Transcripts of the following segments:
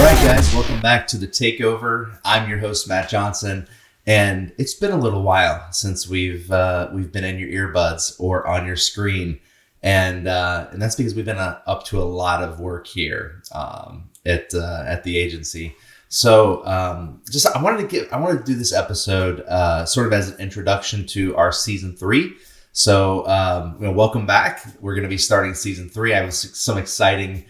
right, guys, welcome back to The Takeover. I'm your host, Matt Johnson, and it's been a little while since we've been in your earbuds or on your screen, and that's because we've been up to a lot of work here at the agency. So I wanted to do this episode sort of as an introduction to our season 3. So welcome back. We're going to be starting season 3. I have some exciting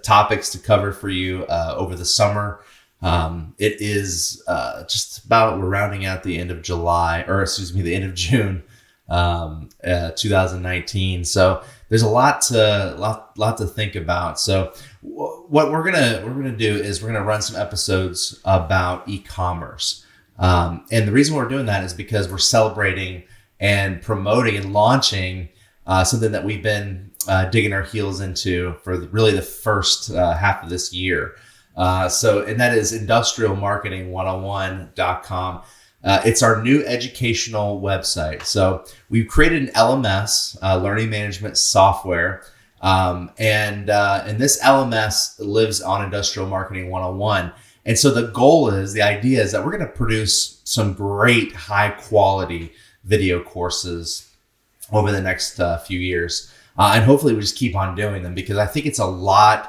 topics to cover for you over the summer. It is we're rounding out the end of the end of June, 2019. So there's a lot to think about. So what we're gonna do is we're gonna run some episodes about e-commerce, and the reason we're doing that is because we're celebrating and promoting and launching something that we've been digging our heels into for really the first half of this year. And that is industrialmarketing101.com. It's our new educational website. So we've created an LMS, learning management software. And this LMS lives on Industrial Marketing 101. And so the idea is that we're going to produce some great high quality video courses over the next few years. And hopefully we just keep on doing them because I think it's I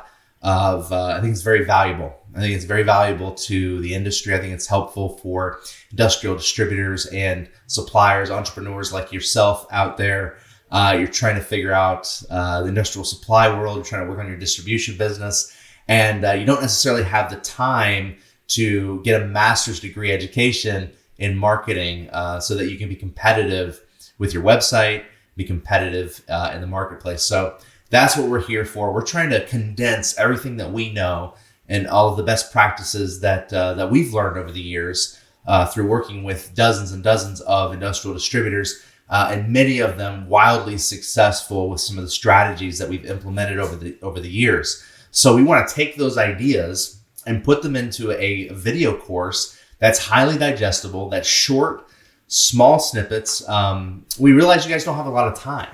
think it's very valuable. I think it's very valuable to the industry. I think it's helpful for industrial distributors and suppliers, entrepreneurs like yourself out there. You're trying to figure out the industrial supply world. You're trying to work on your distribution business, and you don't necessarily have the time to get a master's degree education in marketing so that you can be competitive with your website, be competitive in the marketplace. So that's what we're here for. We're trying to condense everything that we know and all of the best practices that we've learned over the years through working with dozens and dozens of industrial distributors, and many of them wildly successful with some of the strategies that we've implemented over the years. So we want to take those ideas and put them into a video course that's highly digestible, that's short, small snippets. We realize you guys don't have a lot of time.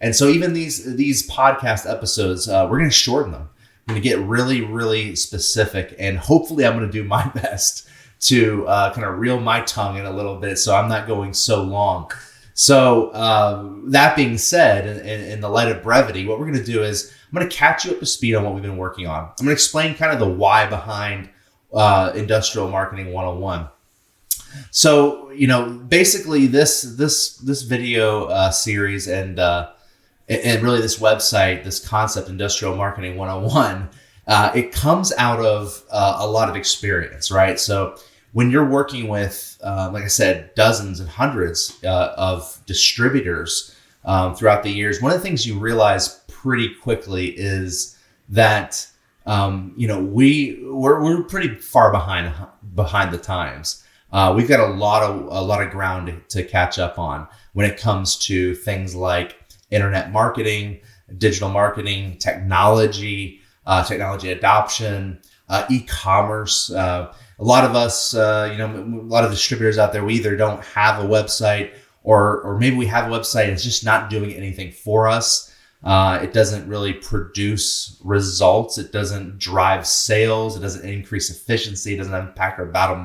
And so even these podcast episodes, we're going to shorten them. I'm going to get really, really specific, and hopefully I'm going to do my best to kind of reel my tongue in a little bit so I'm not going so long. So that being said, in the light of brevity, what we're going to do is I'm going to catch you up to speed on what we've been working on. I'm going to explain kind of the why behind Industrial Marketing 101. So, basically this video series and really this website, this concept, Industrial Marketing 101, it comes out of a lot of experience, right? So when you're working with, like I said, dozens and hundreds of distributors throughout the years, one of the things you realize pretty quickly is that we're pretty far behind the times. We've got a lot of ground to catch up on when it comes to things like internet marketing, digital marketing, technology adoption, e-commerce. A lot of us, a lot of distributors out there, we either don't have a website or maybe we have a website and it's just not doing anything for us. It doesn't really produce results. It doesn't drive sales. It doesn't increase efficiency. It doesn't impact our bottom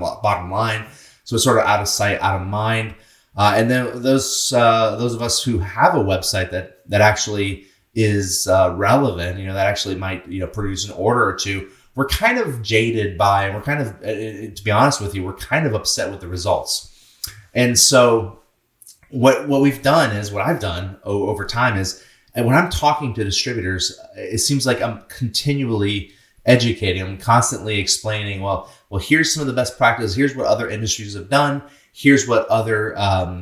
line. So it's sort of out of sight, out of mind. And then those of us who have a website that actually is relevant, that actually might produce an order or two, we're kind of jaded by, and we're kind of, to be honest with you, we're kind of upset with the results. And so what we've done is, what I've done over time is, and when I'm talking to distributors, it seems like I'm continually educating. I'm constantly explaining, well, here's some of the best practices. Here's what other industries have done. Here's what other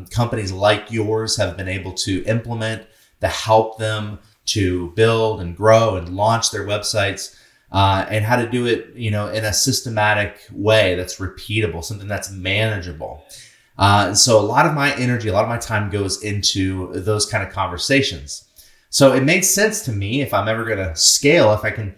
companies like yours have been able to implement to help them to build and grow and launch their websites, and how to do it, in a systematic way that's repeatable, something that's manageable. And so a lot of my energy, a lot of my time goes into those kind of conversations. So it made sense to me, if I'm ever going to scale, if I can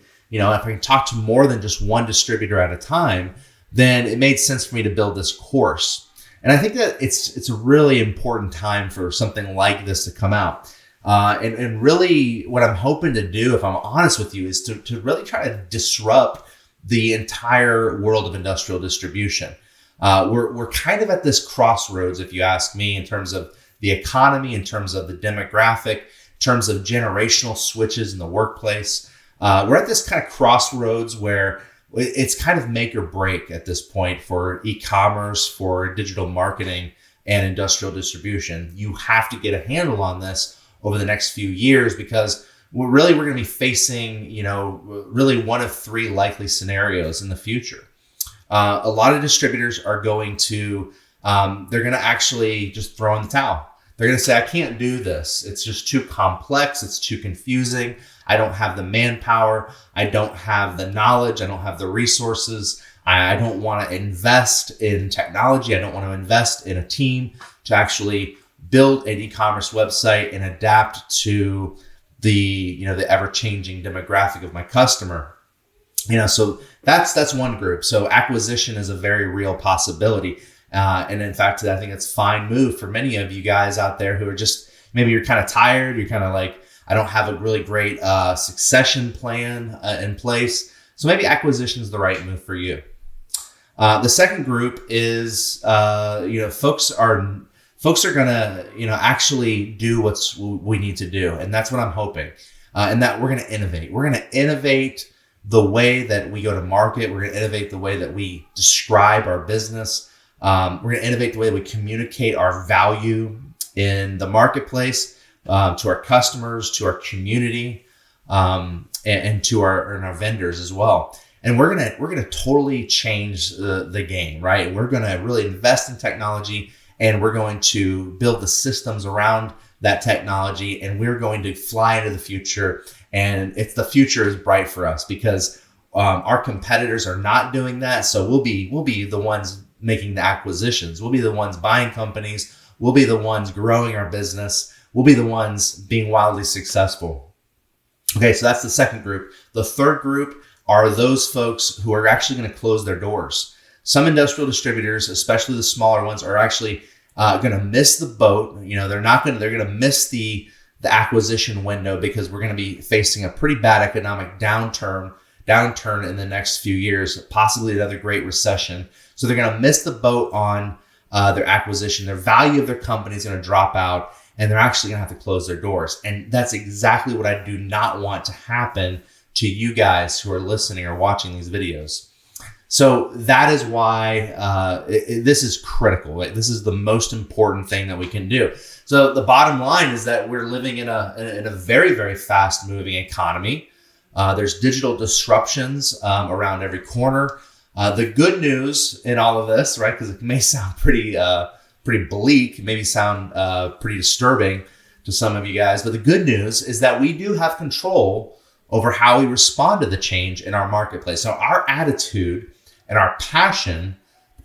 talk to more than just one distributor at a time, then it made sense for me to build this course. And I think that it's a really important time for something like this to come out. And really what I'm hoping to do, if I'm honest with you, is to really try to disrupt the entire world of industrial distribution. We're kind of at this crossroads, if you ask me, in terms of the economy, in terms of the demographic, in terms of generational switches in the workplace. We're at this kind of crossroads where it's kind of make or break at this point for e-commerce, for digital marketing and industrial distribution. You have to get a handle on this over the next few years, because we're going to be facing, really one of three likely scenarios in the future. A lot of distributors are going to, they're going to actually just throw in the towel. They're going to say, I can't do this. It's just too complex. It's too confusing. I don't have the manpower. I don't have the knowledge. I don't have the resources. I don't want to invest in technology. I don't want to invest in a team to actually build an e-commerce website and adapt to the ever-changing demographic of my customer. So that's one group. So acquisition is a very real possibility. And in fact, I think it's a fine move for many of you guys out there who are just, maybe you're kind of tired. You're kind of like, I don't have a really great succession plan in place. So maybe acquisition is the right move for you. The second group is, folks are going to, actually do what we need to do. And that's what I'm hoping. And that we're going to innovate. We're going to innovate the way that we go to market. We're going to innovate the way that we describe our business. We're going to innovate the way that we communicate our value in the marketplace, to our customers, to our community, and to our vendors as well. And we're gonna totally change the game, right? We're gonna really invest in technology, and we're going to build the systems around that technology, and we're going to fly into the future. And the future is bright for us, because our competitors are not doing that. So we'll be the ones making the acquisitions. We'll be the ones buying companies. We'll be the ones growing our business. We'll be the ones being wildly successful. Okay, so that's the second group. The third group are those folks who are actually going to close their doors. Some industrial distributors, especially the smaller ones, are actually going to miss the boat. They're going to miss the acquisition window, because we're going to be facing a pretty bad economic downturn in the next few years, possibly another great recession. So they're going to miss the boat on their acquisition. Their value of their company is going to drop out, and they're actually going to have to close their doors. And that's exactly what I do not want to happen to you guys who are listening or watching these videos. So that is why this is critical. Right? This is the most important thing that we can do. So the bottom line is that we're living in a very, very fast moving economy. There's digital disruptions around every corner. The good news in all of this, right, because it may sound pretty bleak, maybe sound pretty disturbing to some of you guys, but the good news is that we do have control over how we respond to the change in our marketplace. So our attitude and our passion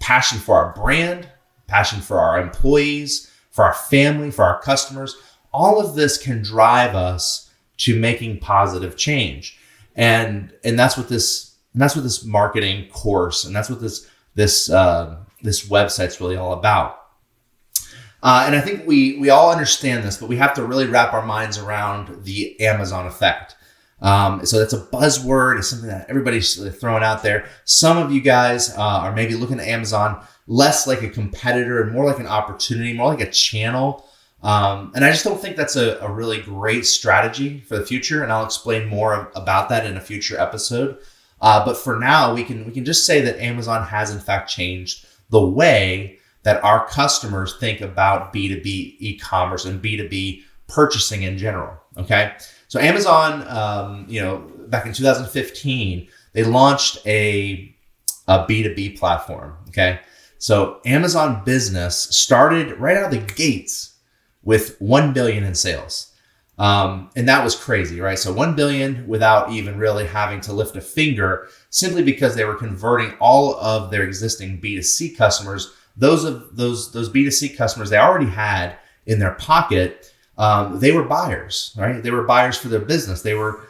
for our brand, passion for our employees, for our family, for our customers, all of this can drive us to making positive change. And that's what this marketing course, and that's what this website's really all about. And I think we all understand this, but we have to really wrap our minds around the Amazon effect. So that's a buzzword. It's something that everybody's throwing out there. Some of you guys are maybe looking at Amazon less like a competitor and more like an opportunity, more like a channel. And I just don't think that's a really great strategy for the future. And I'll explain more about that in a future episode. But for now, we can just say that Amazon has in fact changed the way that our customers think about B2B e-commerce and B2B purchasing in general. Okay. So Amazon, back in 2015, they launched a B2B platform. Okay. So Amazon Business started right out of the gates with 1 billion in sales. And that was crazy, right? So 1 billion without even really having to lift a finger, simply because they were converting all of their existing B2C customers. Those B2C customers they already had in their pocket, they were buyers, right? They were buyers for their business. They were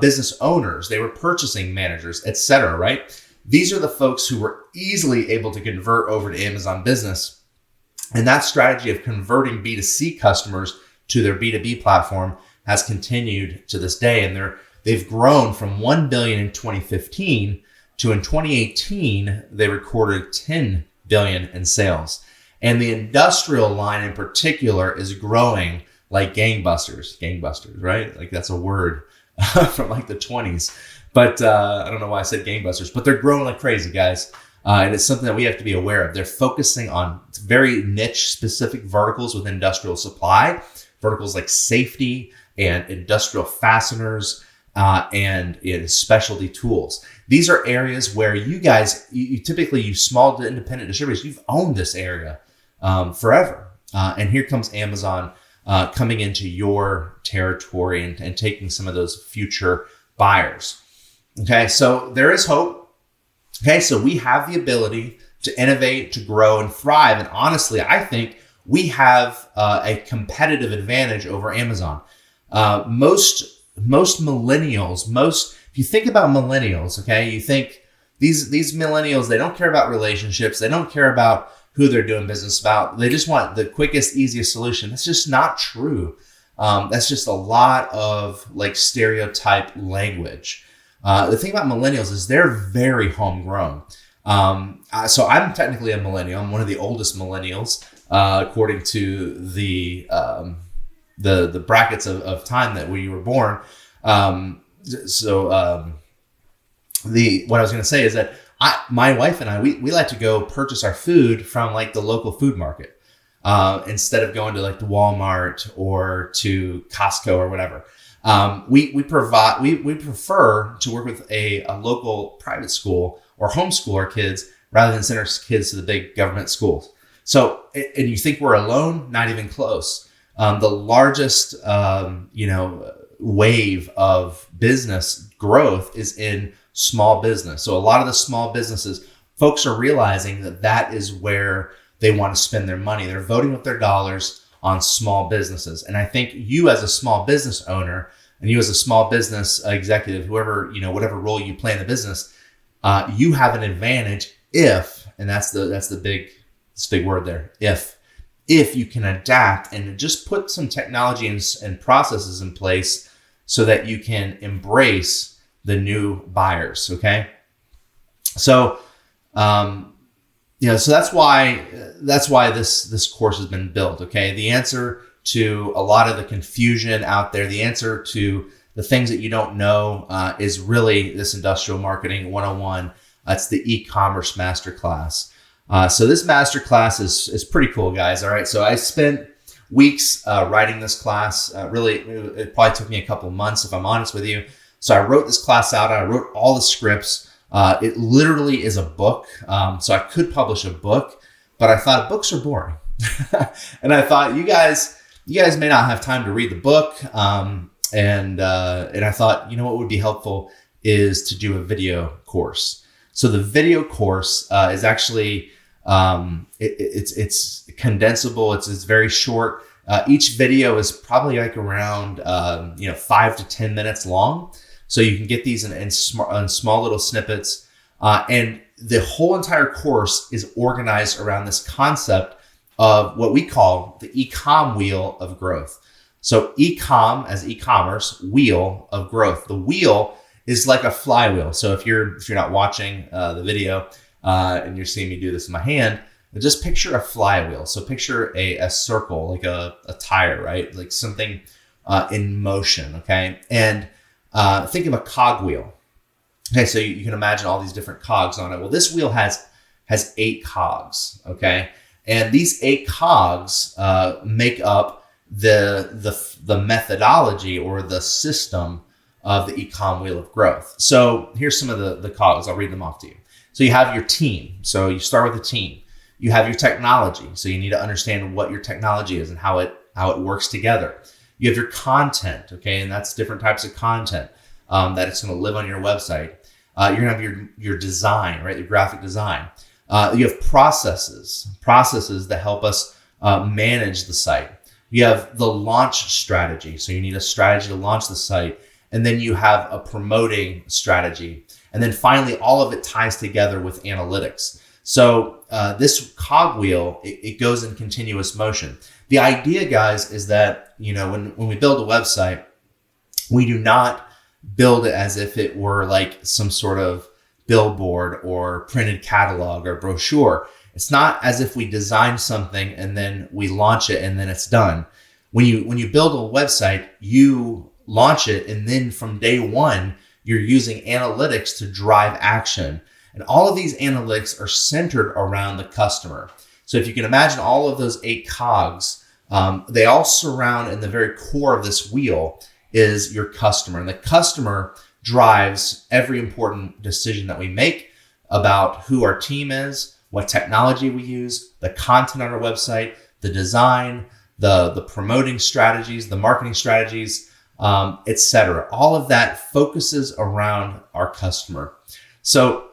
business owners. They were purchasing managers, etc., right? These are the folks who were easily able to convert over to Amazon Business. And that strategy of converting B2C customers to their B2B platform has continued to this day. And they've grown from 1 billion in 2015 to in 2018, they recorded 10 billion in sales. And the industrial line in particular is growing like gangbusters. Gangbusters, right? Like that's a word from like the 20s. But I don't know why I said gangbusters, but they're growing like crazy, guys. And it's something that we have to be aware of. They're focusing on very niche specific verticals with industrial supply, verticals like safety and industrial fasteners and in specialty tools. These are areas where you guys, you typically, you small independent distributors, you've owned this area forever. And here comes Amazon coming into your territory and taking some of those future buyers. Okay, so there is hope. Okay, so we have the ability to innovate, to grow, and thrive. And honestly, I think we have a competitive advantage over Amazon. Most millennials, if you think about millennials, okay, you think these millennials, they don't care about relationships. They don't care about who they're doing business about. They just want the quickest, easiest solution. That's just not true. That's just a lot of like stereotype language. The thing about millennials is they're very homegrown. So I'm technically a millennial. I'm one of the oldest millennials, according to the brackets of time that we were born. What I was going to say is that my wife and I, we like to go purchase our food from like the local food market, instead of going to like the Walmart or to Costco or whatever. We prefer to work with a local private school or homeschool our kids rather than send our kids to the big government schools. So, and you think we're alone? Not even close. The largest, wave of business growth is in small business. So a lot of the small businesses, folks are realizing that is where they want to spend their money. They're voting with their dollars on small businesses. And I think you as a small business owner and you as a small business executive, whoever, whatever role you play in the business, you have an advantage and that's the big word there, if you can adapt and just put some technology and processes in place so that you can embrace the new buyers. Okay. So, so that's why this course has been built. Okay. The answer to a lot of the confusion out there, the answer to the things that you don't know, is really this industrial marketing 101. It's the e-commerce masterclass. So this masterclass is pretty cool, guys. All right. So I spent weeks writing this class. Really, it probably took me a couple months, if I'm honest with you. So I wrote this class out. I wrote all the scripts. It literally is a book. So I could publish a book, but I thought books are boring. And I thought you guys may not have time to read the book. And I thought, what would be helpful is to do a video course. So the video course is actually it's condensable. It's very short. Each video is probably like around 5 to 10 minutes long. So you can get these in small little snippets. And the whole entire course is organized around this concept of what we call the e-com wheel of growth. So e-com as e-commerce, wheel of growth. The wheel is like a flywheel. So if you're not watching the video and you're seeing me do this in my hand, just picture a flywheel. So picture a circle, like a tire, right? Like something in motion, okay? And think of a cogwheel. Okay, so you can imagine all these different cogs on it. Well, this wheel has 8 cogs, okay? And these 8 cogs make up the methodology or the system of the e-com wheel of growth. So here's some of the cogs. I'll read them off to you. So you have your team. So you start with a team. You have your technology. So you need to understand what your technology is and how it works together. You have your content, okay? And that's different types of content that it's going to live on your website. You're going to have your design, right? Your graphic design. You have processes that help us manage the site. You have the launch strategy. So you need a strategy to launch the site. And then you have a promoting strategy. And then finally, all of it ties together with analytics. So this cogwheel, it goes in continuous motion. The idea, guys, is that, when we build a website, we do not build it as if it were like some sort of billboard or printed catalog or brochure. It's not as if we design something and then we launch it and then it's done. When you build a website, you launch it, and then from day one, you're using analytics to drive action. And all of these analytics are centered around the customer. So if you can imagine all of those 8 cogs, they all surround, in the very core of this wheel is your customer. And the customer drives every important decision that we make about who our team is, what technology we use, the content on our website, the design, the promoting strategies, the marketing strategies, etc. All of that focuses around our customer. So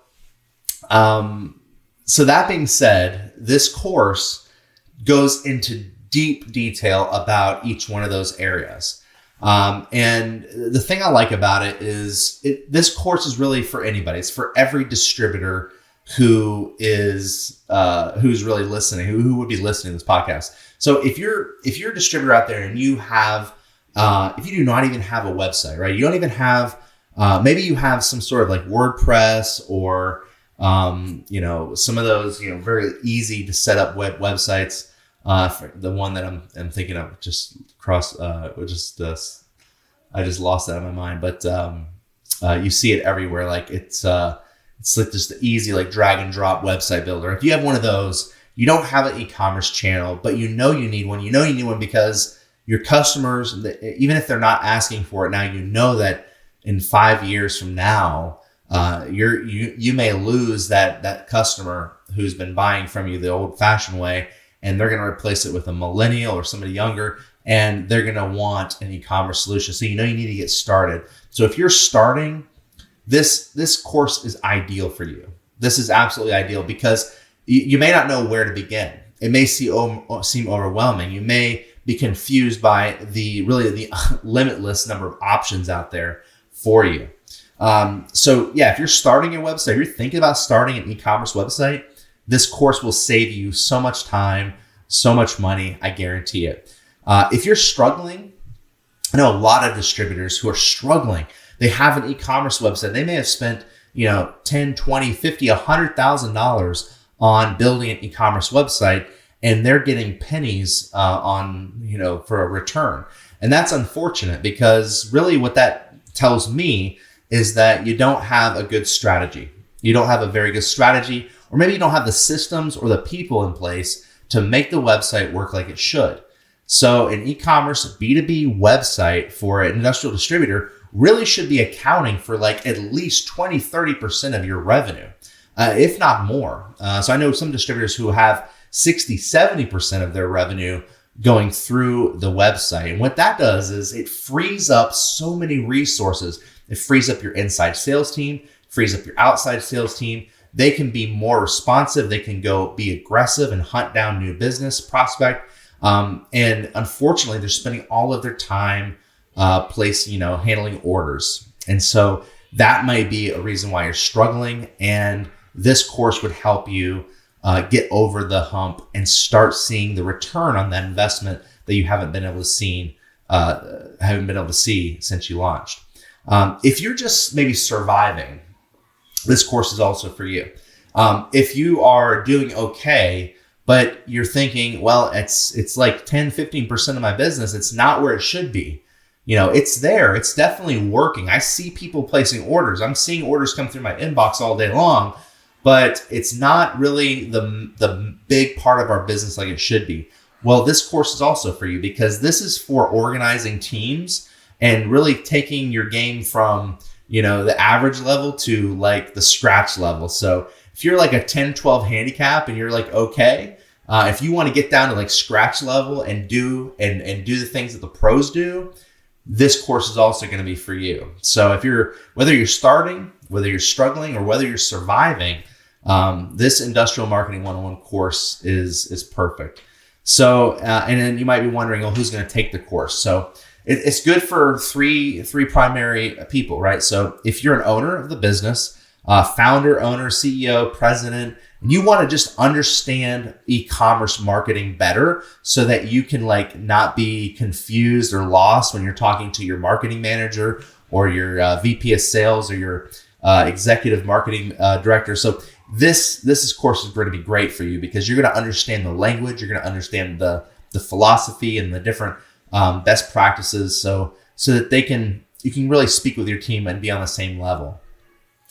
that being said, this course goes into deep detail about each one of those areas. And the thing I like about it is this course is really for anybody. It's for every distributor who's really listening, who would be listening to this podcast. So if you're a distributor out there and you have, if you do not even have a website, right? You don't even have, maybe you have some sort of like WordPress or, some of those, very easy to set up websites. The one that I'm thinking of I just lost that in my mind, but, you see it everywhere. Like it's like just the easy, like drag and drop website builder. If you have one of those, you don't have an e-commerce channel, but you need one. You need one because your customers, even if they're not asking for it now, that in 5 years from now, you may lose that customer who's been buying from you the old-fashioned way, and they're going to replace it with a millennial or somebody younger, and they're going to want an e-commerce solution. So you need to get started. So if you're starting, this course is ideal for you. This is absolutely ideal because you may not know where to begin. It may seem overwhelming. You may be confused by the limitless number of options out there for you. If you're starting a website, you're thinking about starting an e-commerce website, this course will save you so much time, so much money. I guarantee it. If you're struggling, I know a lot of distributors who are struggling. They have an e-commerce website. They may have spent, $10, $20, $50, $100,000 on building an e-commerce website, and they're getting pennies for a return. And that's unfortunate because really what that tells me is that you don't have a good strategy. You don't have a very good strategy, or maybe you don't have the systems or the people in place to make the website work like it should. So an e-commerce B2B website for an industrial distributor really should be accounting for like at least 20, 30% of your revenue, if not more. So I know some distributors who have 60, 70% of their revenue going through the website. And what that does is it frees up so many resources. It frees up your inside sales team, frees up your outside sales team. They can be more responsive. They can go be aggressive and hunt down new business prospect. And unfortunately, they're spending all of their time handling orders. And so that might be a reason why you're struggling. And this course would help you get over the hump and start seeing the return on that investment that you haven't been able to see since you launched. If you're just maybe surviving, this course is also for you. If you are doing okay, but you're thinking, well, it's like 10, 15% of my business. It's not where it should be. It's there. It's definitely working. I see people placing orders. I'm seeing orders come through my inbox all day long, but it's not really the big part of our business like it should be. Well, this course is also for you because this is for organizing teams and really taking your game from, the average level to like the scratch level. So if you're like a 10, 12 handicap and you're like, okay, if you want to get down to like scratch level and do the things that the pros do, this course is also going to be for you. So whether you're starting, whether you're struggling, or whether you're surviving, this Industrial Marketing 101 course is perfect. So, and then you might be wondering, who's going to take the course? So it's good for three primary people, right? So if you're an owner of the business, founder, owner, CEO, president, and you want to just understand e-commerce marketing better so that you can like not be confused or lost when you're talking to your marketing manager or your VP of sales or your executive marketing director. So this course is going to be great for you because you're going to understand the language, you're going to understand the philosophy and the different best practices, so that you can really speak with your team and be on the same level.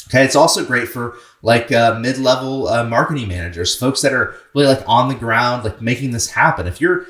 Okay, it's also great for like mid-level marketing managers, folks that are really like on the ground, like making this happen. If you're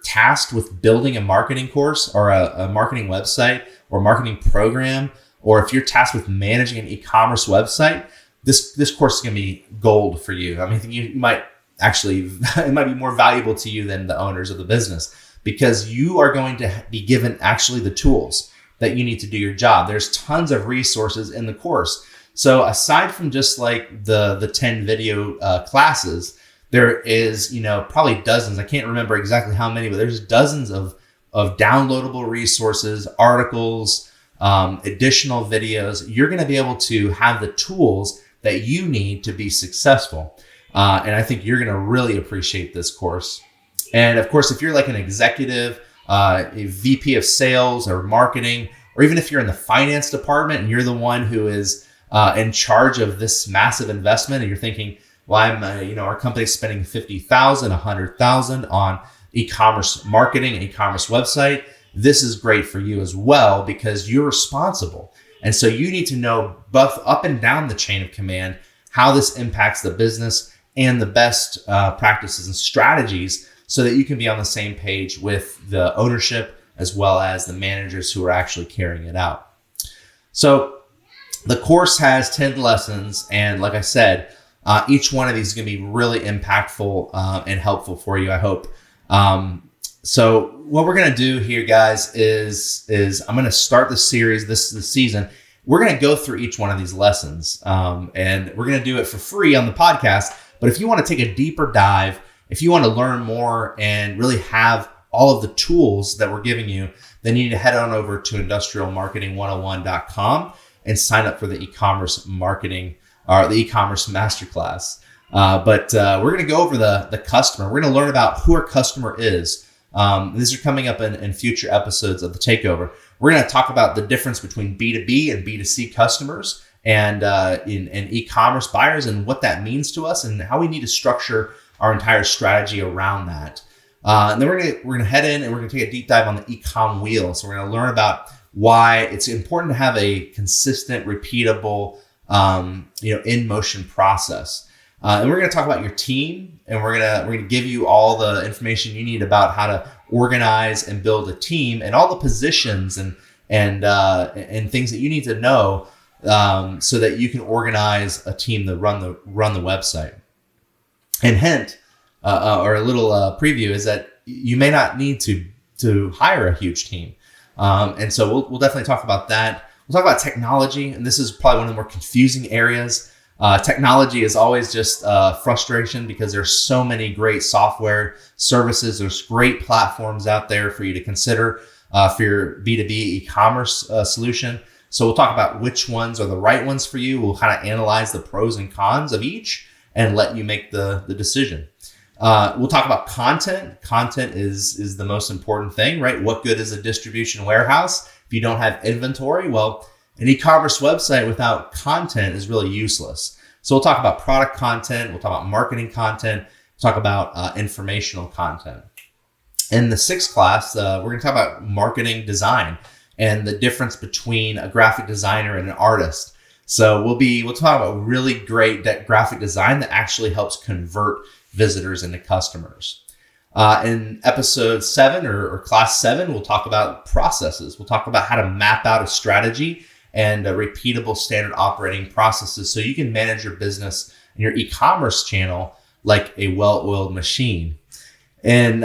tasked with building a marketing course or a marketing website or marketing program, or if you're tasked with managing an e-commerce website, this course is going to be gold for you. I mean, you might actually, it might be more valuable to you than the owners of the business, because you are going to be given actually the tools that you need to do your job. There's tons of resources in the course. So aside from just like the 10 video classes, there is, probably dozens. I can't remember exactly how many, but there's dozens of downloadable resources, articles, additional videos. You're going to be able to have the tools that you need to be successful. And I think you're going to really appreciate this course. And of course, if you're like an executive, a VP of sales or marketing, or even if you're in the finance department and you're the one who is in charge of this massive investment, and you're thinking, well, our company's spending $50,000, $100,000 on e-commerce marketing, e-commerce website. This is great for you as well because you're responsible. And so you need to know both up and down the chain of command how this impacts the business and the best practices and strategies so that you can be on the same page with the ownership as well as the managers who are actually carrying it out. So the course has 10 lessons. And like I said, each one of these is going to be really impactful and helpful for you, I hope. So what we're going to do here, guys, is I'm going to start the series, this season. We're going to go through each one of these lessons, and we're going to do it for free on the podcast. But if you want to take a deeper dive, if you want to learn more and really have all of the tools that we're giving you, then you need to head on over to industrialmarketing101.com and sign up for the e-commerce marketing or the e-commerce masterclass. But we're going to go over the customer. We're going to learn about who our customer is. These are coming up in future episodes of the Takeover. We're going to talk about the difference between B2B and B2C customers and in e-commerce buyers and what that means to us and how we need to structure our entire strategy around that. And then we're going to head in and we're going to take a deep dive on the e-com wheel. So we're going to learn about why it's important to have a consistent, repeatable, in motion process. And we're going to talk about your team, and we're going to give you all the information you need about how to organize and build a team and all the positions and things that you need to know so that you can organize a team to run the website. And hint or a little preview is that you may not need to hire a huge team, and so we'll definitely talk about that. We'll talk about technology, and this is probably one of the more confusing areas. Technology is always just frustration because there's so many great software services. There's great platforms out there for you to consider for your B2B e-commerce solution. So we'll talk about which ones are the right ones for you. We'll kind of analyze the pros and cons of each and let you make the decision. We'll talk about content. Content is the most important thing, right? What good is a distribution warehouse if you don't have inventory? Well, an e-commerce website without content is really useless. So we'll talk about product content. We'll talk about marketing content. We'll talk about informational content. In the sixth class, we're going to talk about marketing design and the difference between a graphic designer and an artist. So we'll talk about really great graphic design that actually helps convert visitors into customers. In episode 7 or class 7, we'll talk about processes. We'll talk about how to map out a strategy and repeatable standard operating processes so you can manage your business and your e-commerce channel like a well-oiled machine. And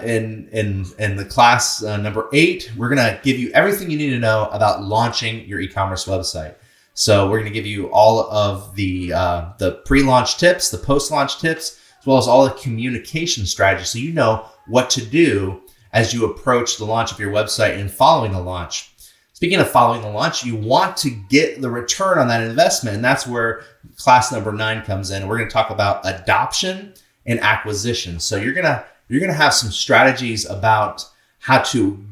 in the class number 8, we're going to give you everything you need to know about launching your e-commerce website. So we're going to give you all of the pre-launch tips, the post-launch tips, as well as all the communication strategies so you know what to do as you approach the launch of your website and following the launch. Speaking of following the launch, you want to get the return on that investment, and that's where class number 9 comes in. We're going to talk about adoption and acquisition. So you're gonna have some strategies about how to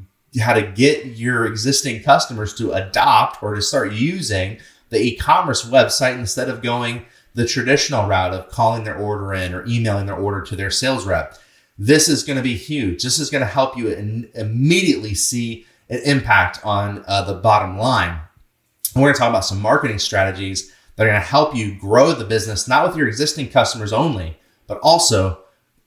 get your existing customers to adopt or to start using the e-commerce website instead of going the traditional route of calling their order in or emailing their order to their sales rep. This is going to be huge. This is going to help you immediately see an impact on the bottom line. And we're going to talk about some marketing strategies that are going to help you grow the business, not with your existing customers only, but also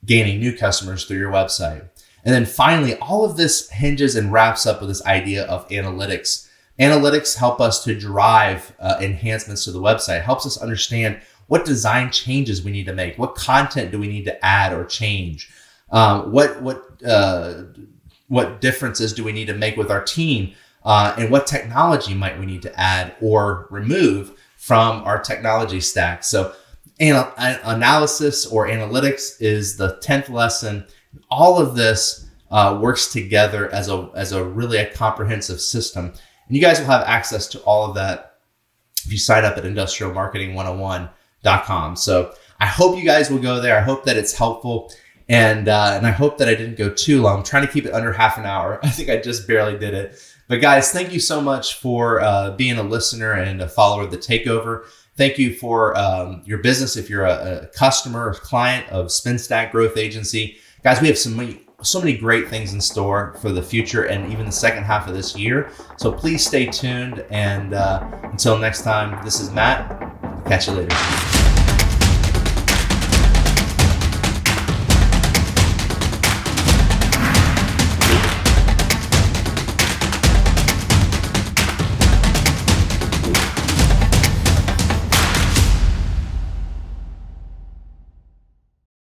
gaining new customers through your website. And then finally, all of this hinges and wraps up with this idea of analytics. Analytics help us to drive enhancements to the website, helps us understand what design changes we need to make, what content do we need to add or change, what differences do we need to make with our team, and what technology might we need to add or remove from our technology stack. So analysis or analytics is the 10th lesson. All of this works together as a really comprehensive system. And you guys will have access to all of that if you sign up at industrialmarketing101.com. So I hope you guys will go there. I hope that it's helpful. And I hope that I didn't go too long. I'm trying to keep it under half an hour. I think I just barely did it. But guys, thank you so much for being a listener and a follower of The Takeover. Thank you for your business. If you're a customer or client of SpinStack Growth Agency, guys, we have so many great things in store for the future and even the second half of this year. So please stay tuned. And until next time, this is Matt. Catch you later.